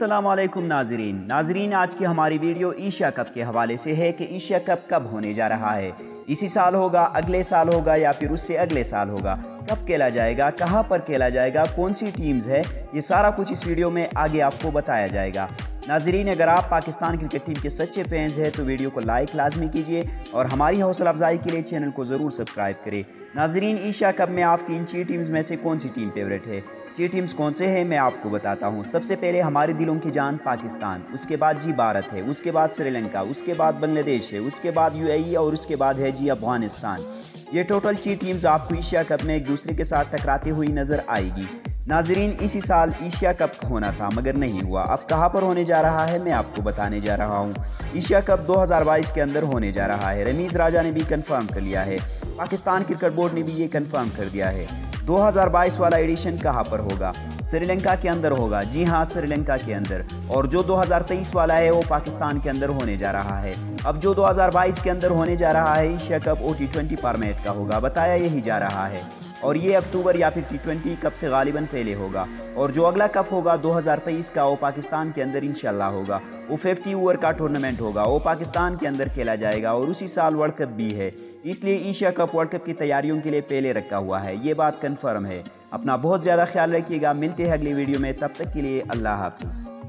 अस्सलाम वालेकुम नाजरीन, आज की हमारी वीडियो एशिया कप के हवाले से है कि एशिया कप कब होने जा रहा है। इसी साल होगा, अगले साल होगा या फिर उससे अगले साल होगा। कब खेला जाएगा, कहां पर खेला जाएगा, कौन सी टीम्स है, ये सारा कुछ इस वीडियो में आगे आपको बताया जाएगा। नाजरीन, अगर आप पाकिस्तान क्रिकेट टीम के सच्चे फैंस हैं तो वीडियो को लाइक लाजमी कीजिए और हमारी हौसला अफजाई के लिए चैनल को ज़रूर सब्सक्राइब करें। नाजरीन, एशिया कप में आपकी इन 6 टीम्स में से कौन सी टीम फेवरेट है? 6 टीम्स कौन से हैं मैं आपको बताता हूं। सबसे पहले हमारे दिलों की जान पाकिस्तान, उसके बाद जी भारत है, उसके बाद श्रीलंका, उसके बाद बांग्लादेश है, उसके बाद यूएई और उसके बाद है जी अफगानिस्तान। ये टोटल 6 टीम्स आपको एशिया कप में एक दूसरे के साथ टकराती हुई नजर आएगी। नाजरीन, इसी साल एशिया कप होना था मगर नहीं हुआ। अब कहां पर होने जा रहा है मैं आपको बताने जा रहा हूं। एशिया कप 2022 के अंदर होने जा रहा है। रमीज राजा ने भी कंफर्म कर लिया है, पाकिस्तान क्रिकेट बोर्ड ने भी ये कंफर्म कर दिया है। 2022 वाला एडिशन कहां पर होगा? श्रीलंका के अंदर होगा। जी हां, श्रीलंका के अंदर। और जो 2023 वाला है वो पाकिस्तान के अंदर होने जा रहा है। अब जो 2022 के अंदर होने जा रहा है एशिया कप T20 फॉर्मेट का होगा, बताया यही जा रहा है। और ये अक्टूबर या फिर T20 कप से गालिबन पहले होगा। और जो अगला कप होगा 2023 का, वो पाकिस्तान के अंदर इंशाल्लाह होगा। वो 50 ओवर का टूर्नामेंट होगा, वो पाकिस्तान के अंदर खेला जाएगा। और उसी साल वर्ल्ड कप भी है, इसलिए एशिया कप वर्ल्ड कप की तैयारियों के लिए पहले रखा हुआ है। ये बात कन्फर्म है। अपना बहुत ज़्यादा ख्याल रखिएगा। मिलते हैं अगली वीडियो में, तब तक के लिए अल्लाह हाफिज़।